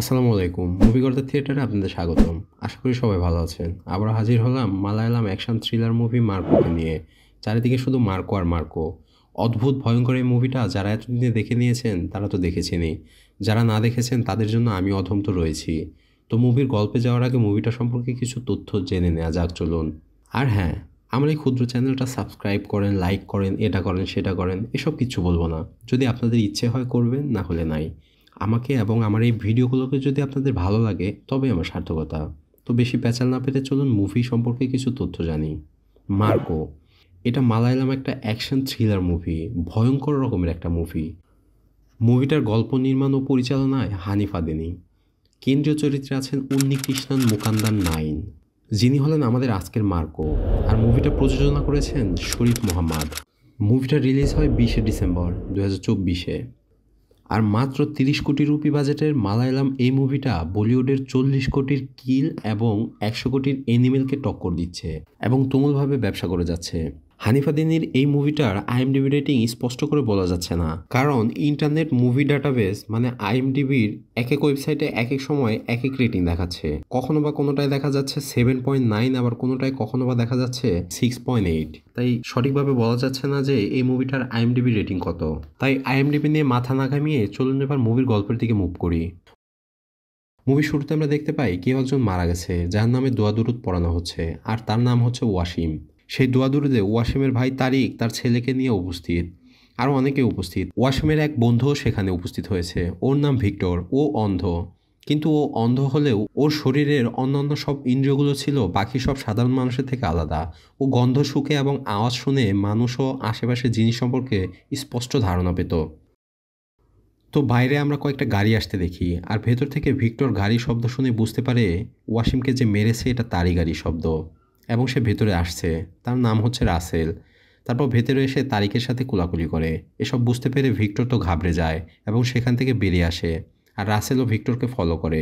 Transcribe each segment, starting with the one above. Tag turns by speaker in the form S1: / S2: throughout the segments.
S1: আসসালামু আলাইকুম। মুভিগর্তা থিয়েটারে আপনাদের স্বাগতম। আশা করি সবাই ভালো আছেন। আবার হাজির হলাম মালায়ালাম অ্যাকশন থ্রিলার মুভি 'মার্কো'কে নিয়ে। চারিদিকে শুধু মার্কো আর মার্কো। অদ্ভুত ভয়ংকর এই মুভিটা যারা এতদিনে দেখে নিয়েছেন তারা তো দেখেছেনই। যারা না দেখেছেন তাদের জন্য আমি অধম তো রয়েছি। তো মুভির গল্পে যাওয়ার আগে মুভিটা সম্পর্কে কিছু তথ্য জেনে নেওয়া যাক চলুন। আর হ্যাঁ, আমার এই ক্ষুদ্র চ্যানেলটা সাবস্ক্রাইব করেন, লাইক করেন, এটা করেন, সেটা করেন, এসব কিচ্ছু বলবো না। যদি আপনাদের ইচ্ছে হয় করবেন, না হলে নাই। আমাকে এবং আমার এই ভিডিওগুলোকে যদি আপনাদের ভালো লাগে তবে আমার সার্থকতা। তো বেশি প্যাচাল না পেতে চলুন মুভি সম্পর্কে কিছু তথ্য জানি। মার্কো, এটা মালায়ালাম একটা অ্যাকশন থ্রিলার মুভি, ভয়ঙ্কর রকমের একটা মুভি। মুভিটার গল্প নির্মাণ ও পরিচালনায় হানিফ আদেনি। কেন্দ্রীয় চরিত্রে আছেন উন্নিকৃষ্ণন মুকান্দান নাইন, যিনি হলেন আমাদের আজকের মার্কো। আর মুভিটা প্রযোজনা করেছেন শরীফ মোহাম্মদ। মুভিটা রিলিজ হয় 20শে ডিসেম্বর 2024-এ। আর মাত্র 30 কোটি রুপি বাজেটের মালায়ালাম এই মুভিটা বলিউডের 40 কোটির কিল এবং 100 কোটির এনিমেলকে টক্কর দিচ্ছে এবং তুমুলভাবে ব্যবসা করে যাচ্ছে। হানিফা দিনির এই মুভিটার আইএমডিবি রেটিং স্পষ্ট করে বলা যাচ্ছে না, কারণ ইন্টারনেট মুভি ডাটাবেস মানে আইএমডিবির এক এক ওয়েবসাইটে এক এক সময় এক এক রেটিং দেখাচ্ছে। কখনো বা কোনোটায় দেখা যাচ্ছে 7.9, আবার কোনোটায় কখনো বা দেখা যাচ্ছে 6.8। তাই সঠিকভাবে বলা যাচ্ছে না যে এই মুভিটার আইএমডিবি রেটিং কত। তাই আইএমডিবি নিয়ে মাথা না ঘামিয়ে চলুন এবার মুভির গল্পের দিকে মুভ করি। মুভির শুরুতে আমরা দেখতে পাই কেউ একজন মারা গেছে, যার নামে দোয়া দুরুদ পড়ানো হচ্ছে, আর তার নাম হচ্ছে ওয়াসিম। সেই দোয়া দুরুদে ওয়াসিমের ভাই তারিক তার ছেলেকে নিয়ে উপস্থিত, আরও অনেকে উপস্থিত। ওয়াসিমের এক বন্ধুও সেখানে উপস্থিত হয়েছে, ওর নাম ভিক্টর। ও অন্ধ, কিন্তু ও অন্ধ হলেও ওর শরীরের অন্যান্য সব ইন্দ্রিয়গুলো ছিল বাকি সব সাধারণ মানুষের থেকে আলাদা। ও গন্ধ শুকে এবং আওয়াজ শুনে মানুষ ও আশেপাশের জিনিস সম্পর্কে স্পষ্ট ধারণা পেত। তো বাইরে আমরা কয়েকটা গাড়ি আসতে দেখি, আর ভেতর থেকে ভিক্টর গাড়ির শব্দ শুনে বুঝতে পারে ওয়াসিমকে যে মেরেছে এটা তারই গাড়ির শব্দ, এবং সে ভেতরে আসছে। তার নাম হচ্ছে রাসেল। তারপর ভেতরে এসে তারিকের সাথে কোলাকুলি করে। এসব বুঝতে পেরে ভিক্টর তো ঘাবড়ে যায় এবং সেখান থেকে বেরিয়ে আসে, আর রাসেলও ভিক্টরকে ফলো করে।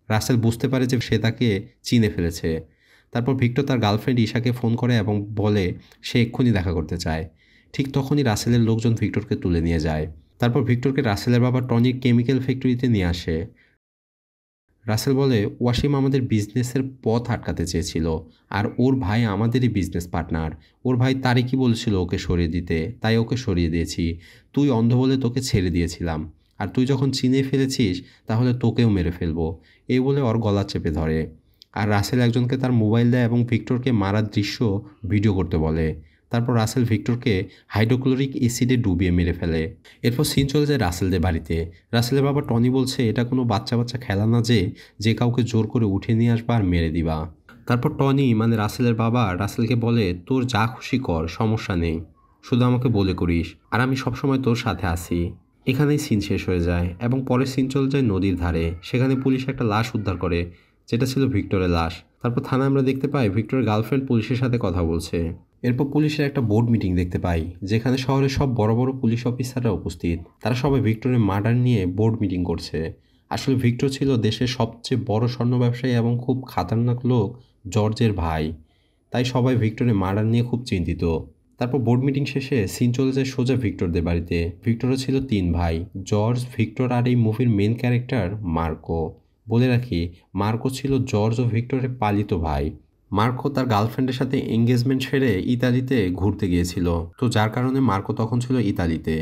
S1: রাসেল বুঝতে পারে যে সে তাকে চিনে ফেলেছে। তারপর ভিক্টর তার গার্লফ্রেন্ড ঈশাকে ফোন করে এবং বলে সে এক্ষুনি দেখা করতে চায়। ঠিক তখনই রাসেলের লোকজন ভিক্টরকে তুলে নিয়ে যায়। তারপর ভিক্টরকে রাসেলের বাবা টনির কেমিক্যাল ফ্যাক্টরিতে নিয়ে আসে। রাসেল বলে ওয়াসিম আমাদের বিজনেসের পথ আটকাতে চেয়েছিল, আর ওর ভাই আমাদেরই বিজনেস পার্টনার। ওর ভাই তারিকই বলছিল ওকে সরিয়ে দিতে, তাই ওকে সরিয়ে দিয়েছি। তুই অন্ধ বলে তোকে ছেড়ে দিয়েছিলাম, আর তুই যখন চিনে ফেলেছিস তাহলে তোকেও মেরে ফেলবো, এই বলে ওর গলা চেপে ধরে। আর রাসেল একজনকে তার মোবাইল দেয় এবং ভিক্টরকে মারার দৃশ্য ভিডিও করতে বলে। তারপর রাসেল ভিক্টরকে হাইড্রোক্লোরিক অ্যাসিডে ডুবিয়ে মেরে ফেলে। এরপর সিন চলে যায় রাসেলদের বাড়িতে। রাসেলের বাবা টনি বলছে এটা কোনো বাচ্চা বাচ্চা খেলা না যে কাউকে জোর করে উঠে নিয়ে আসবা আর মেরে দিবা। তারপর টনি মানে রাসেলের বাবা রাসেলকে বলে তোর যা খুশি কর, সমস্যা নেই, শুধু আমাকে বলে করিস, আর আমি সবসময় তোর সাথে আছি। এখানেই সিন শেষ হয়ে যায় এবং পরের সিন চলে যায় নদীর ধারে। সেখানে পুলিশ একটা লাশ উদ্ধার করে, যেটা ছিল ভিক্টরের লাশ। তারপর থানায় আমরা দেখতে পাই ভিক্টরের গার্লফ্রেন্ড পুলিশের সাথে কথা বলছে। এরপর পুলিশের একটা বোর্ড মিটিং দেখতে পাই, যেখানে শহরের সব বড় বড় পুলিশ অফিসাররা উপস্থিত। তারা সবাই ভিক্টরের মার্ডার নিয়ে বোর্ড মিটিং করছে। আসলে ভিক্টর ছিল দেশের সবচেয়ে বড় স্বর্ণ ব্যবসায়ী এবং খুব খাতারনাক লোক জর্জের ভাই। তাই সবাই ভিক্টরের মার্ডার নিয়ে খুব চিন্তিত। তারপর বোর্ড মিটিং শেষে সিন চলে যায় সোজা ভিক্টরদের বাড়িতে। ভিক্টরও ছিল 3 ভাই, জর্জ, ভিক্টর আর এই মুভির মেন ক্যারেক্টার মার্কো। বলে রাখি, মার্কো ছিল জর্জ ও ভিক্টরের পালিত ভাই। মার্কো তার গার্লফ্রেন্ডের সাথে এঙ্গেজমেন্ট সেরে ইতালিতে ঘুরতে গিয়েছিল, তো যার কারণে মার্কো তখন ছিল ইতালিতে।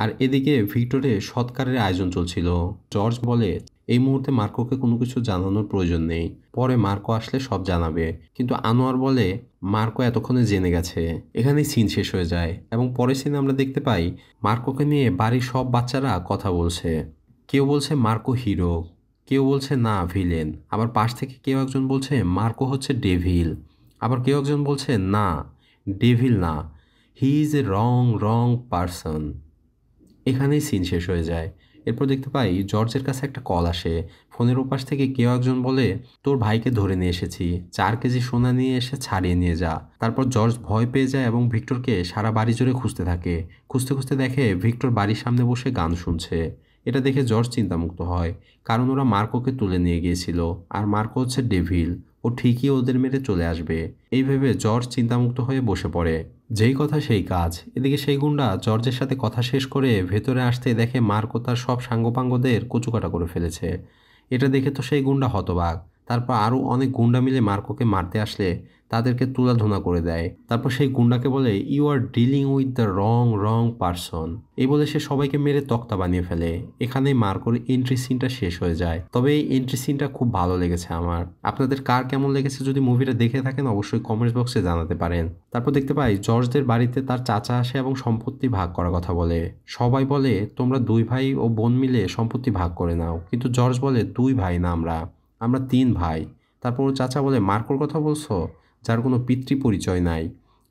S1: আর এদিকে ভিক্টরে সৎকারের আয়োজন চলছিল। জর্জ বলে এই মুহূর্তে মার্কোকে কোনো কিছু জানানোর প্রয়োজন নেই, পরে মার্কো আসলে সব জানাবে। কিন্তু আনোয়ার বলে মার্কো এতক্ষণে জেনে গেছে। এখানেই সিন শেষ হয়ে যায় এবং পরের সিনে আমরা দেখতে পাই মার্কোকে নিয়ে বাড়ির সব বাচ্চারা কথা বলছে। কেউ বলছে মার্কো হিরো, কেউ বলছে না ভিলেন, আবার পাশ থেকে কেউ একজন বলছে মার্কো হচ্ছে ডেভিল, আবার কেউ একজন বলছে না, ডেভিল না, he is a wrong person. এখানেই সিন শেষ হয়ে যায়। এরপর দেখতে পাই জর্জের কাছে একটা কল আসে। ফোনের ওপাশ থেকে কেউ একজন বলে তোর ভাইকে ধরে নিয়ে এসেছি, 4 কেজি সোনা নিয়ে এসে ছাড়িয়ে নিয়ে যা। তারপর জর্জ ভয় পেয়ে যায় এবং ভিক্টরকে সারা বাড়ি জুড়ে খুঁজতে থাকে। খুঁজতে খুঁজতে দেখে ভিক্টর বাড়ির সামনে বসে গান শুনছে। এটা দেখে জর্জ চিন্তামুক্ত হয়, কারণ ওরা মার্কোকে তুলে নিয়ে গিয়েছিল, আর মার্কো হচ্ছে ডেভিল, ও ঠিকই ওদের মেরে চলে আসবে। এই ভেবে জর্জ চিন্তামুক্ত হয়ে বসে পড়ে। যেই কথা সেই কাজ। এদিকে সেই গুন্ডা জর্জের সাথে কথা শেষ করে ভেতরে আসতে দেখে মার্কো তার সব সাঙ্গপাঙ্গদের কচুকাটা করে ফেলেছে। এটা দেখে তো সেই গুন্ডা হতবাক। তারপর আরও অনেক গুন্ডা মিলে মার্কোকে মারতে আসলে তাদেরকে তুলাধুনা করে দেয়। তারপর সেই গুন্ডাকে বলে, you are dealing with the wrong person. এই বলে সে সবাইকে মেরে তক্তা বানিয়ে ফেলে। এখানেই মার্কোর এন্ট্রি সিনটা শেষ হয়ে যায়। তবে এই এন্ট্রি সিনটা খুব ভালো লেগেছে আমার। আপনাদের কার কেমন লেগেছে যদি মুভিটা দেখে থাকেন অবশ্যই কমেন্টস বক্সে জানাতে পারেন। তারপর দেখতে পাই জর্জদের বাড়িতে তার চাচা আসে এবং সম্পত্তি ভাগ করার কথা বলে। সবাই বলে তোমরা 2 ভাই ও বোন মিলে সম্পত্তি ভাগ করে নাও, কিন্তু জর্জ বলে 2 ভাই না, আমরা 3 ভাই। তারপর ওর চাচা বলে, মার্কোর কথা বলছো, যার কোনো পিতৃ পরিচয় নাই?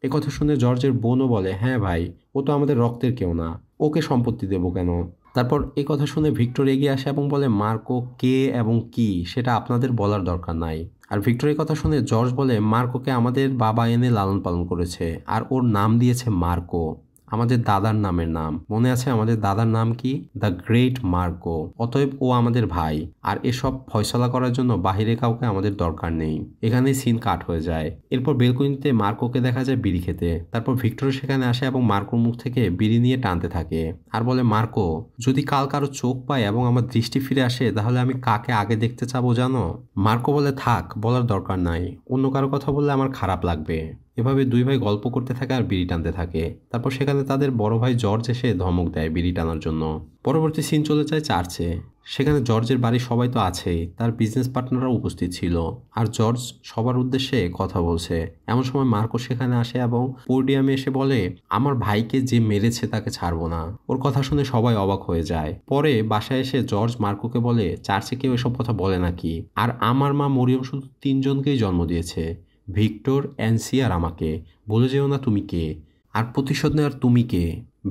S1: একথা শুনে জর্জের বোনও বলে, হ্যাঁ ভাই, ও তো আমাদের রক্তের কেউ না, ওকে সম্পত্তি দেবো কেন? তারপর এই কথা শুনে ভিক্টর এগিয়ে আসে এবং বলে, মার্কো কে এবং কি সেটা আপনাদের বলার দরকার নাই। আর ভিক্টরের কথা শুনে জর্জ বলে, মার্কোকে আমাদের বাবা এনে লালন পালন করেছে আর ওর নাম দিয়েছে মার্কো, আমাদের দাদার নামের নাম। মনে আছে আমাদের দাদার নাম কি? The great Marco. অতএব ও আমাদের ভাই, আর এসব ফয়সলা করার জন্য বাহিরে কাউকে আমাদের দরকার নেই। এখানেই সিন কাট হয়ে যায়। এরপর বেলকনিতে মার্কোকে দেখা যায় বিড়ি খেতে। তারপর ভিক্টর সেখানে আসে এবং মার্কোর মুখ থেকে বিড়ি নিয়ে টানতে থাকে আর বলে, মার্কো, যদি কাল কারো চোখ পায় এবং আমার দৃষ্টি ফিরে আসে তাহলে আমি কাকে আগে দেখতে চাবো জানো? মার্কো বলে, থাক, বলার দরকার নাই, অন্য কারো কথা বললে আমার খারাপ লাগবে। এভাবে 2 ভাই গল্প করতে থাকে আর বিড়ি টানতে থাকে। তারপর সেখানে তাদের বড় ভাই জর্জ এসে ধমক দেয় বিড়ি টানার জন্য। পরবর্তী সিন চলে যায় চার্চে। সেখানে জর্জের বাড়ির সবাই তো আছেই, তার বিজনেস পার্টনাররাও উপস্থিত ছিল আর জর্জ সবার উদ্দেশ্যে কথা বলছে। এমন সময় মার্কো সেখানে আসে এবং পোডিয়ামে এসে বলে, আমার ভাইকে যে মেরেছে তাকে ছাড়বো না। ওর কথা শুনে সবাই অবাক হয়ে যায়। পরে বাসায় এসে জর্জ মার্কোকে বলে, চার্চে কেউ এসব কথা বলে নাকি? আর আমার মা মরিয়ম শুধু 3 জনকেই জন্ম দিয়েছে, ভিক্টর, অ্যান্সি আর আমাকে। বলে যেও না তুমি কে, আর প্রতিশোধ নেওয়ার তুমি কে?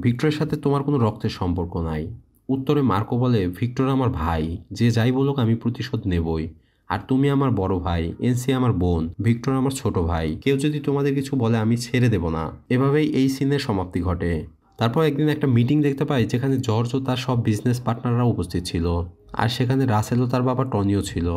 S1: ভিক্টরের সাথে তোমার কোনো রক্তের সম্পর্ক নাই। উত্তরে মার্কো বলে, ভিক্টর আমার ভাই, যে যাই বলুক আমি প্রতিশোধ নেবই। আর তুমি আমার বড় ভাই, এনসি আমার বোন, ভিক্টর আমার ছোট ভাই। কেউ যদি তোমাদের কিছু বলে আমি ছেড়ে দেব না। এভাবেই এই সিনের সমাপ্তি ঘটে। তারপর একদিন একটা মিটিং দেখতে পাই যেখানে জর্জ ও তার সব বিজনেস পার্টনাররা উপস্থিত ছিল। আর সেখানে রাসেল ও তার বাবা টনিও ছিল।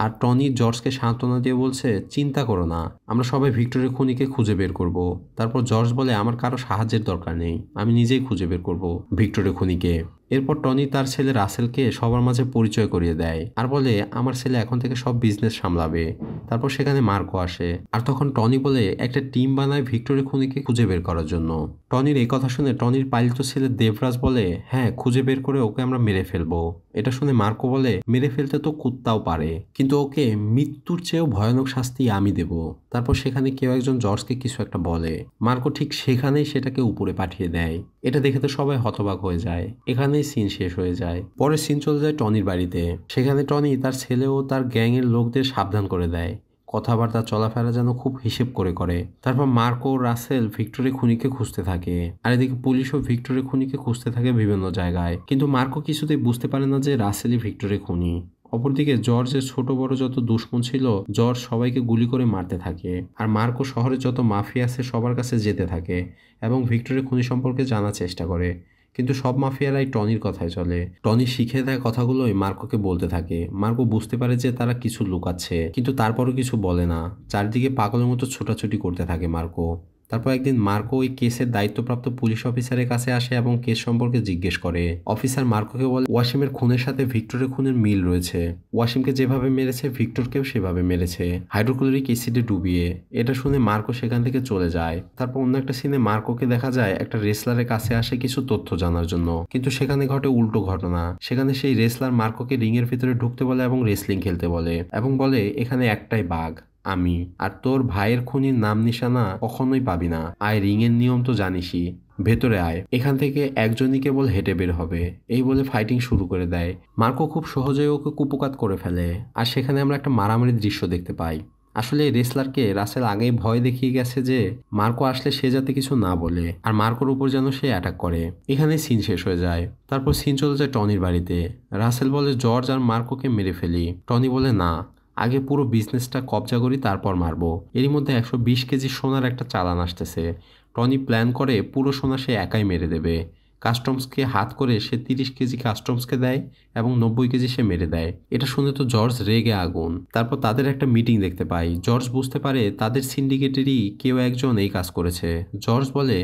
S1: আর টনি জর্জকে সান্ত্বনা দিয়ে বলছে, চিন্তা করো না, আমরা সবাই ভিক্টরের খুনিকে খুঁজে বের করব। তারপর জর্জ বলে, আমার কারো সাহায্যের দরকার নেই, আমি নিজেই খুঁজে বের করব ভিক্টরের খুনিকে। এরপর টনি তার ছেলে রাসেলকে সবার মাঝে পরিচয় করিয়ে দেয় আর বলে, আমার ছেলে এখন থেকে সব বিজনেস সামলাবে। তারপর সেখানে মার্কো আসে আর তখন টনি বলে, একটা টিম বানায় ভিক্টরের খুনিকে খুঁজে বের করার জন্য। টনির এই কথা শুনে টনির পালিত ছেলে দেবরাজ বলে, হ্যাঁ, খুঁজে বের করে ওকে আমরা মেরে ফেলবো। এটা শুনে মার্কো বলে, মেরে ফেলতে তো কুত্তাও পারে, কিন্তু ওকে মৃত্যুর চেয়েও ভয়ানক শাস্তি আমি দেব। তারপর সেখানে কেউ একজন জর্জকে কিছু একটা বলে, মার্কো ঠিক সেখানেই সেটাকে উপরে পাঠিয়ে দেয়। এটা দেখে তো সবাই হতবাক হয়ে যায়। এখানেই সিন শেষ হয়ে যায়। পরে সিন চলে যায় টনির বাড়িতে। সেখানে টনি তার ছেলে ও তার গ্যাংয়ের লোকদের সাবধান করে দেয়, কথাবার্তা চলাফেরা যেন খুব হিসেব করে করে। তারপর মার্কো ও রাসেল ভিক্টরের খুনিকে খুঁজতে থাকে আর এদিকে পুলিশও ভিক্টরের খুনিকে খুঁজতে থাকে বিভিন্ন জায়গায়, কিন্তু মার্কো কিছুতেই বুঝতে পারে না যে রাসেলই ভিক্টরের খুনি। অপরদিকে জর্জের ছোট বড় যত দুশ্মন ছিল, জর্জ সবাইকে গুলি করে মারতে থাকে আর মার্কো শহরে যত মাফিয়া আছে সবার কাছে যেতে থাকে এবং ভিক্টরের খুনি সম্পর্কে জানার চেষ্টা করে। কিন্তু সব মাফিয়ারাই টনির কথায় চলে। টনি শিখে দেয় কথাগুলোই মার্কোকে বলতে থাকে। মার্কো বুঝতে পারে যে তারা কিছু লুকাচ্ছে, কিন্তু তারপরও কিছু বলে না। চারদিকে পাগলের মতো ছোটাছুটি করতে থাকে মার্কো। তারপর একদিন মার্কো ওই কেসের দায়িত্বপ্রাপ্ত পুলিশ অফিসারের কাছে আসে এবং কেস সম্পর্কে জিজ্ঞেস করে। অফিসার মার্কোকে বলে, ওয়াসিমের খুনের সাথে ভিক্টরের খুনের মিল রয়েছে। ওয়াসিমকে যেভাবে মেরেছে ভিক্টরকেও সেভাবে মেরেছে, হাইড্রোক্লোরিক অ্যাসিডে ডুবিয়ে। এটা শুনে মার্কো সেখান থেকে চলে যায়। তারপর অন্য একটা সিনে মার্কোকে দেখা যায় একটা রেসলারের কাছে আসে কিছু তথ্য জানার জন্য, কিন্তু সেখানে ঘটে উল্টো ঘটনা। সেখানে সেই রেসলার মার্কোকে রিংয়ের ভিতরে ঢুকতে বলে এবং রেসলিং খেলতে বলে এবং বলে, এখানে একটাই বাঘ, আমি, আর তোর ভাইয়ের খুনির নাম নিশানা কখনোই পাবি না। আয়, রিংয়ের নিয়ম তো জানিসই, ভেতরে আয়, এখান থেকে একজনই কেবল হেঁটে বের হবে। এই বলে ফাইটিং শুরু করে দেয়। মার্কো খুব সহজেই ওকে কুপকাত করে ফেলে আর সেখানে আমরা একটা মারামারির দৃশ্য দেখতে পাই। আসলে এই রেসলারকে রাসেল আগেই ভয় দেখিয়ে গেছে যে মার্কো আসলে সে যাতে কিছু না বলে, আর মার্কোর উপর যেন সে অ্যাটাক করে। এখানেই সিন শেষ হয়ে যায়। তারপর সিন চলে যায় টনির বাড়িতে। রাসেল বলে, জর্জ আর মার্কোকে মেরে ফেলি। টনি বলে, না, আগে পুরো বিজনেসটা কবজা করি, তারপর মারবো। এরই মধ্যে 120 কেজি সোনার একটা চালান আসতেছে। টনি প্ল্যান করে পুরো সোনা সে একাই মেরে দেবে। কাস্টমসকে হাত করে সে 30 কেজি কাস্টমসকে দেয় এবং 90 কেজি সে মেরে দেয়। এটা শুনে তো জর্জ রেগে আগুন। তারপর তাদের একটা মিটিং দেখতে পাই। জর্জ বুঝতে পারে তাদের সিন্ডিকেটেরই কেউ একজন এই কাজ করেছে। জর্জ বলে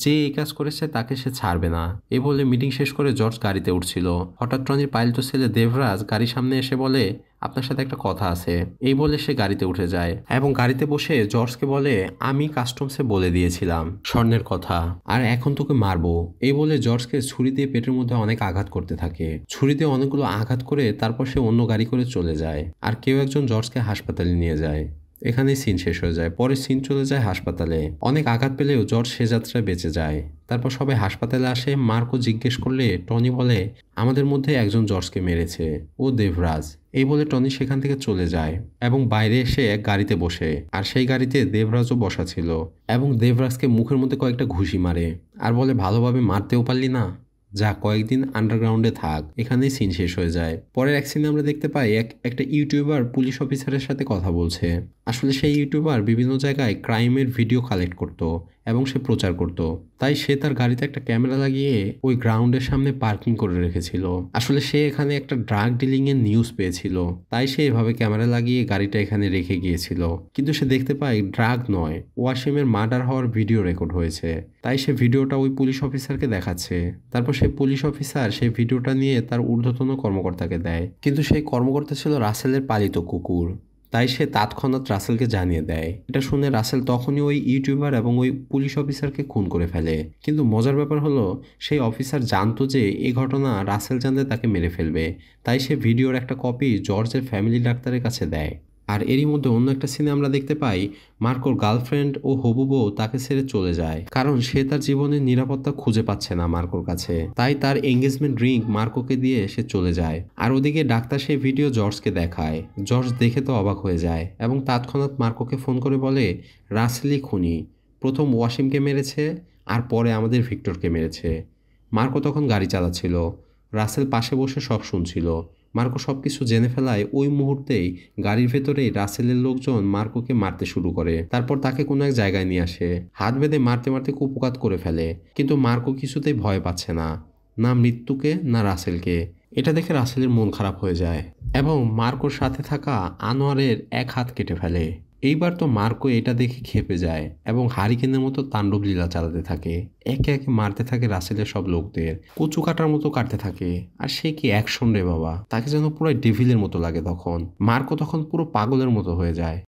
S1: যে এই কাজ করেছে তাকে সে ছাড়বে না। এই বলে মিটিং শেষ করে জর্জ গাড়িতে উঠছিল। হঠাৎ টনির পাইলট ছেলে দেবরাজ গাড়ির সামনে এসে বলে আপনার সাথে একটা কথা আছে। এই বলে সে গাড়িতে উঠে যায় এবং গাড়িতে বসে জর্জকে বলে আমি কাস্টমসে বলে দিয়েছিলাম স্বর্ণের কথা, আর এখন তোকে মারবো। এই বলে জর্জকে ছুরি দিয়ে পেটের মধ্যে অনেক আঘাত করতে থাকে। ছুরি দিয়ে অনেকগুলো আঘাত করে তারপর সে অন্য গাড়ি করে চলে যায় আর কেউ একজন জর্জকে হাসপাতালে নিয়ে যায়। এখানেই সিন শেষ হয়ে যায়। পরে সিন চলে যায় হাসপাতালে। অনেক আঘাত পেলেও জর্জ সে যাত্রায় বেঁচে যায়। তারপর সবাই হাসপাতালে আসে। মার্কো জিজ্ঞেস করলে টনি বলে আমাদের মধ্যে একজন জর্জকে মেরেছে, ও দেবরাজ। এই বলে টনি সেখান থেকে চলে যায় এবং বাইরে এসে এক গাড়িতে বসে, আর সেই গাড়িতে দেবরাজও বসা ছিল এবং দেবরাজকে মুখের মধ্যে কয়েকটা ঘুষি মারে আর বলে ভালোভাবে মারতেও পারলি না, যা কয়েকদিন আন্ডারগ্রাউন্ডে থাক। এখানেই সিন শেষ হয়ে যায়। পরের এক সিনে আমরা দেখতে পাই একটা ইউটিউবার পুলিশ অফিসারের সাথে কথা বলছে। আসলে সেই ইউটিউবার বিভিন্ন জায়গায় ক্রাইমের ভিডিও কালেক্ট করত এবং সে প্রচার করত। তাই সে তার গাড়িতে একটা ক্যামেরা লাগিয়ে ওই গ্রাউন্ডের সামনে পার্কিং করে রেখেছিল। আসলে সে এখানে একটা ড্রাগ ডিলিং এর নিউজ পেয়েছিল, তাই সে এভাবে ক্যামেরা লাগিয়ে গাড়িটা এখানে রেখে গিয়েছিল। কিন্তু সে দেখতে পায় ড্রাগ নয়, ওয়াসিমের মার্ডার হওয়ার ভিডিও রেকর্ড হয়েছে। তাই সে ভিডিওটা ওই পুলিশ অফিসারকে দেখাচ্ছে। তারপর সেই পুলিশ অফিসার সেই ভিডিওটা নিয়ে তার ঊর্ধ্বতন কর্মকর্তাকে দেয়। কিন্তু সেই কর্মকর্তা ছিল রাসেলের পালিত কুকুর। তাই সে তৎক্ষণাৎ রাসেলকে জানিয়ে দেয়। এটা শুনে রাসেল তখনই ওই ইউটিউবার এবং ওই পুলিশ অফিসারকে খুন করে ফেলে। কিন্তু মজার ব্যাপার হলো সেই অফিসার জানতো যে এই ঘটনা রাসেল জানলে তাকে মেরে ফেলবে। তাই সে ভিডিওর একটা কপি জর্জের ফ্যামিলি ডাক্তারের কাছে দেয়। আর এরই মধ্যে অন্য একটা সিনে আমরা দেখতে পাই মার্কোর গার্লফ্রেন্ড ও হবু বউ তাকে ছেড়ে চলে যায়, কারণ সে তার জীবনের নিরাপত্তা খুঁজে পাচ্ছে না মার্কোর কাছে। তাই তার এঙ্গেজমেন্ট রিং মার্কোকে দিয়ে সে চলে যায়। আর ওদিকে ডাক্তার সেই ভিডিও জর্জকে দেখায়। জর্জ দেখে তো অবাক হয়ে যায় এবং তৎক্ষণাৎ মার্কোকে ফোন করে বলে রাসেলই খুনি, প্রথম ওয়াসিমকে মেরেছে আর পরে আমাদের ভিক্টরকে মেরেছে। মার্কো তখন গাড়ি চালাচ্ছিল, রাসেল পাশে বসে সব শুনছিল। মার্কো সব কিছু জেনে ফেলায় ওই মুহূর্তেই গাড়ির ভেতরেই রাসেলের লোকজন মার্কোকে মারতে শুরু করে। তারপর তাকে কোনো এক জায়গায় নিয়ে আসে, হাত বেঁধে মারতে মারতে কুপকাত করে ফেলে। কিন্তু মার্কো কিছুতেই ভয় পাচ্ছে না, না মৃত্যুকে না রাসেলকে। এটা দেখে রাসেলের মন খারাপ হয়ে যায় এবং মার্কোর সাথে থাকা আনোয়ারের এক হাত কেটে ফেলে। এইবার তো মার্কো এটা দেখে ক্ষেপে যায় এবং হারিকেনের মতো তাণ্ডব লীলা চালাতে থাকে। একে একে মারতে থাকে রাসেলের সব লোকদের, কচু কাটার মতো কাটতে থাকে। আর সে কি অ্যাকশন রে বাবা, তাকে যেন পুরো ডেভিলের মতো লাগে। তখন মার্কো তখন পুরো পাগলের মতো হয়ে যায়।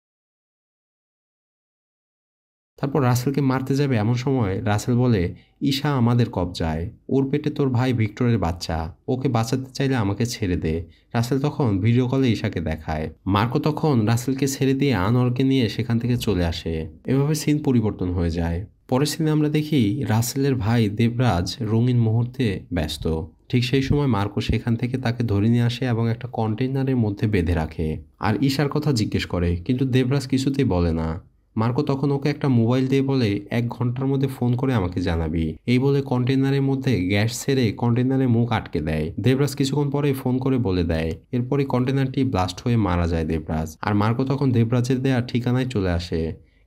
S1: তারপর রাসেলকে মারতে যাবে এমন সময় রাসেল বলে ঈশা আমাদের কবজায়, ওর পেটে তোর ভাই ভিক্টরের বাচ্চা, ওকে বাঁচাতে চাইলে আমাকে ছেড়ে দে। রাসেল তখন ভিডিও কলে ঈশাকে দেখায়। মার্কো তখন রাসেলকে ছেড়ে দিয়ে আনোয়ারকে নিয়ে সেখান থেকে চলে আসে। এভাবে সিন পরিবর্তন হয়ে যায়। পরের সিনে আমরা দেখি রাসেলের ভাই দেবরাজ রঙিন মুহূর্তে ব্যস্ত। ঠিক সেই সময় মার্কো সেখান থেকে তাকে ধরে নিয়ে আসে এবং একটা কন্টেইনারের মধ্যে বেঁধে রাখে আর ঈশার কথা জিজ্ঞেস করে, কিন্তু দেবরাজ কিছুতেই বলে না। মার্কো তখন ওকে একটা মোবাইল দিয়ে বলে 1 ঘন্টার মধ্যে ফোন করে আমাকে জানাবি। এই বলে কন্টেইনারের মধ্যে গ্যাস ছেড়ে কন্টেইনারের মুখ আটকে দেয়। দেবরাজ কিছুক্ষণ পরে ফোন করে বলে দেয়। এরপরে কন্টেইনারটি ব্লাস্ট হয়ে মারা যায় দেবরাজ। আর মার্কো তখন দেবরাজের দেয়া ঠিকানায় চলে আসে,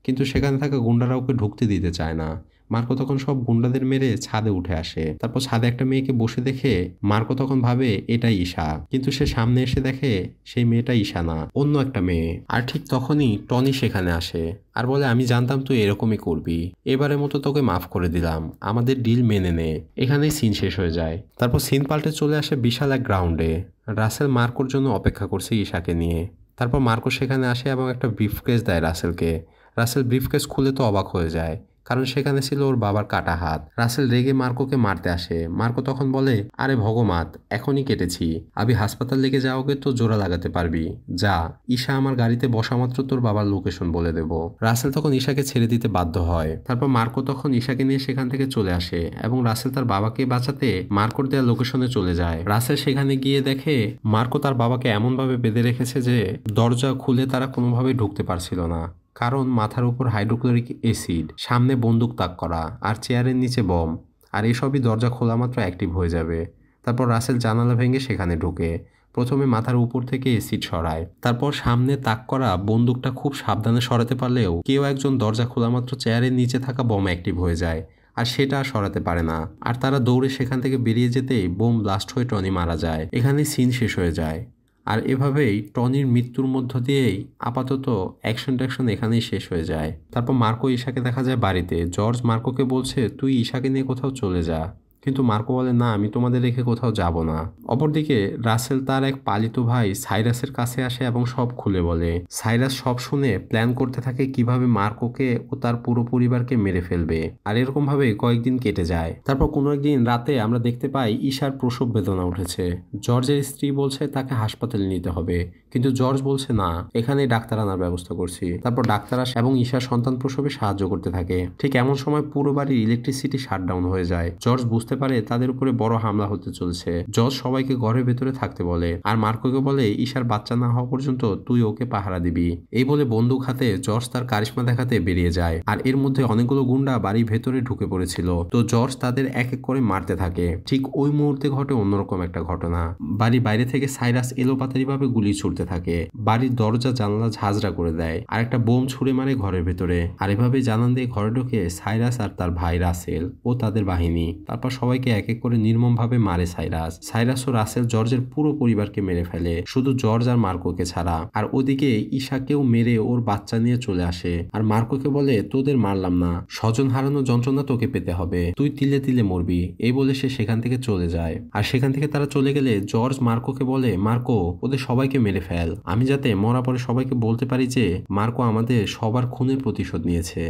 S1: কিন্তু সেখানে থাকা গুন্ডারা ওকে ঢুকতে দিতে চায় না। মার্কো তখন সব গুন্ডাদের মেরে ছাদে উঠে আসে। তারপর ছাদে একটা মেয়েকে বসে দেখে মার্কো তখন ভাবে এটাই ঈশা, কিন্তু সে সামনে এসে দেখে সেই মেয়েটা ঈশা না, অন্য একটা মেয়ে। আর ঠিক তখনই টনি সেখানে আসে আর বলে আমি জানতাম তুই এরকমই করবি, এবারের মতো তোকে মাফ করে দিলাম, আমাদের ডিল মেনে নে। এখানেই সিন শেষ হয়ে যায়। তারপর সিন পাল্টে চলে আসে বিশাল এক গ্রাউন্ডে। রাসেল মার্কোর জন্য অপেক্ষা করছে ঈশাকে নিয়ে। তারপর মার্কো সেখানে আসে এবং একটা ব্রিফকেস দেয় রাসেলকে। রাসেল ব্রিফকেস খুলে তো অবাক হয়ে যায়, কারণ সেখানে ছিল ওর বাবার কাটা হাত। রাসেল রেগে মার্কোকে মারতে আসে। মার্কো তখন বলে আরে ভগমাত, এখনই কেটেছি, আমি হাসপাতাল লেগে যাওয়াকে তো জোড়া লাগাতে পারবি, যা ঈশা আমার গাড়িতে বসা মাত্র তোর বাবার লোকেশন বলে দেব। রাসেল তখন ঈশাকে ছেড়ে দিতে বাধ্য হয়। তারপর মার্কো তখন ঈশাকে নিয়ে সেখান থেকে চলে আসে এবং রাসেল তার বাবাকে বাঁচাতে মার্কোর দেওয়া লোকেশনে চলে যায়। রাসেল সেখানে গিয়ে দেখে মার্কো তার বাবাকে এমনভাবে বেঁধে রেখেছে যে দরজা খুলে তারা কোনোভাবেই ঢুকতে পারছিল না, কারণ মাথার উপর হাইড্রোক্লোরিক অ্যাসিড, সামনে বন্দুক তাক করা আর চেয়ারের নিচে বম, আর এসবই দরজা খোলা মাত্র অ্যাক্টিভ হয়ে যাবে। তারপর রাসেল জানালা ভেঙে সেখানে ঢুকে প্রথমে মাথার উপর থেকে অ্যাসিড সরায়, তারপর সামনে তাক করা বন্দুকটা খুব সাবধানে সরাতে পারলেও কেউ একজন দরজা খোলা মাত্র চেয়ারের নিচে থাকা বম অ্যাক্টিভ হয়ে যায় আর সেটা আর সরাতে পারে না। আর তারা দৌড়ে সেখান থেকে বেরিয়ে যেতেই বোম ব্লাস্ট হয়ে টনি মারা যায়। এখানেই সিন শেষ হয়ে যায়। আর এভাবেই টনির মৃত্যুর মধ্য দিয়েই আপাতত অ্যাকশন এখানেই শেষ হয়ে যায়। তারপর মার্কো ঈশাকে দেখা যায় বাড়িতে। জর্জ মার্কোকে বলছে, তুই ঈশাকে নিয়ে কোথাও চলে যা, কিন্তু মার্কো বলে, না, আমি তোমাদের রেখে কোথাও যাব না। অপরদিকে রাসেল তার এক পালিত ভাই সাইরাসের কাছে আসে এবং সব খুলে বলে। সাইরাস সব শুনে প্ল্যান করতে থাকে কিভাবে মার্কোকে ও তার পুরো পরিবারকে মেরে ফেলবে। আর এরকম ভাবে কয়েকদিন কেটে যায়। তারপর কোনো একদিন রাতে আমরা দেখতে পাই ঈশার প্রসব বেদনা উঠেছে। জর্জের স্ত্রী বলছে তাকে হাসপাতালে নিতে হবে, কিন্তু জর্জ বলছে, না, এখানেই ডাক্তার আনার ব্যবস্থা করছি। তারপর ডাক্তার আসে এবং ঈশার সন্তান প্রসবে সাহায্য করতে থাকে। ঠিক এমন সময় পুরো বাড়ির ইলেকট্রিসিটি শাটডাউন হয়ে যায়। জর্জ বুঝতে পারে তাদের উপরে বড় হামলা হতে চলছে। জর্জ সবাইকে ঘরের ভেতরে থাকতে বলে আর মার্কোকে বলে, ঈশার বাচ্চা না হওয়া পর্যন্ত তুই ওকে পাহারা দিবি। এই বলে বন্দুক হাতে জর্জ তার কারিশমা দেখাতে বেরিয়ে যায়। আর এর মধ্যে অনেকগুলো গুন্ডা বাড়ির ভেতরে ঢুকে পড়েছিল। তো জর্জ তাদের এক এক করে মারতে থাকে। ঠিক ওই মুহূর্তে ঘটে অন্যরকম একটা ঘটনা। বাড়ির বাইরে থেকে সাইরাস এলোপাতারি ভাবে গুলি ছুড়তে থাকে। বাড়ির দরজা জানলা ঝাঁঝরা করে দেয় আর একটা বোম ছুড়ে মারে ঘরের ভেতরে। আর এভাবে জানান দিয়ে ঘরে ঢোকে সাইরাস আর তার ভাই রাসেল ও তাদের বাহিনী। তারপর সবাইকে এক এক করে নির্মম ভাবে মারে সাইরাস ও রাসেল জর্জের পুরো পরিবারকে মেরে ফেলে, শুধু জর্জ আর মার্কোকে ছাড়া। আর ওদিকে ঈশাকেও মেরে ওর বাচ্চা নিয়ে চলে আসে। আর মার্কোকে বলে, তোদের মারলাম না, স্বজন হারানো যন্ত্রণা তোকে পেতে হবে, তুই তিলে তিলে মরবি। এই বলে সে সেখান থেকে চলে যায়। আর সেখান থেকে তারা চলে গেলে জর্জ মার্কোকে বলে, মার্কো, ওদের সবাইকে মেরে ফেল, আমি যাতে মরা পরে সবাইকে বলতে পারি যে মার্কো আমাদের সবার খুনের প্রতিশোধ নিয়েছে।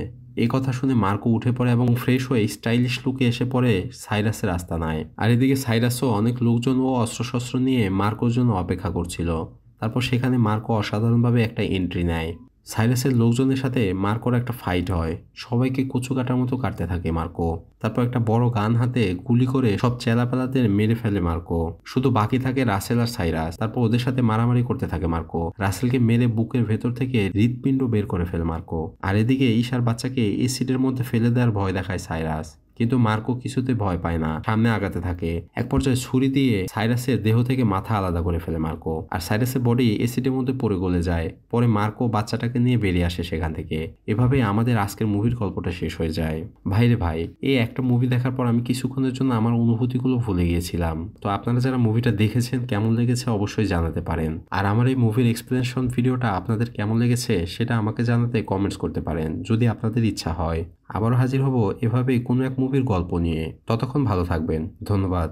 S1: এই কথা শুনে মার্কো উঠে পড়ে এবং ফ্রেশ হয়ে স্টাইলিশ লুকে এসে পড়ে সাইরাসের আস্তানায়। আর এদিকে সাইরাসও অনেক লোকজন ও অস্ত্রশস্ত্র নিয়ে মার্কোর জন্য অপেক্ষা করছিল। তারপর সেখানে মার্কো অসাধারণভাবে একটা এন্ট্রি নেয়। সাইরাসের লোকজনের সাথে মার্কোর একটা ফাইট হয়। সবাইকে কচু কাটার মতো কাটতে থাকে মার্কো। তারপর একটা বড় গান হাতে গুলি করে সব চেলাপেলাদের মেরে ফেলে মার্কো। শুধু বাকি থাকে রাসেল আর সাইরাস। তারপর ওদের সাথে মারামারি করতে থাকে মার্কো। রাসেলকে মেরে বুকের ভেতর থেকে হৃৎপিণ্ড বের করে ফেলে মার্কো। আর এদিকে ঈশার বাচ্চাকে এসিডের মধ্যে ফেলে দেওয়ার ভয় দেখায় সাইরাস, কিন্তু মার্কো কিছুতে ভয় পায় না, সামনে আগাতে থাকে। এক পর্যায়ে ছুরি দিয়ে সাইরাসের দেহ থেকে মাথা আলাদা করে ফেলে মার্কো। আর সাইরাসের বডি এসিডের মধ্যে পড়ে গলে যায়। পরে মার্কো বাচ্চাটাকে নিয়ে বেরিয়ে আসে সেখান থেকে। এভাবে আমাদের আজকের মুভির গল্পটা শেষ হয়ে যায়। ভাইরে ভাই, এই একটা মুভি দেখার পর আমি কিছুক্ষণের জন্য আমার অনুভূতিগুলো ভুলে গিয়েছিলাম। তো আপনারা যারা মুভিটা দেখেছেন কেমন লেগেছে অবশ্যই জানাতে পারেন। আর আমার এই মুভির এক্সপ্লেনেশন ভিডিওটা আপনাদের কেমন লেগেছে সেটা আমাকে জানাতে কমেন্টস করতে পারেন, যদি আপনাদের ইচ্ছা হয়। আবারও হাজির হব এভাবেই কোনো এক মুভির গল্প নিয়ে। ততক্ষণ ভালো থাকবেন। ধন্যবাদ।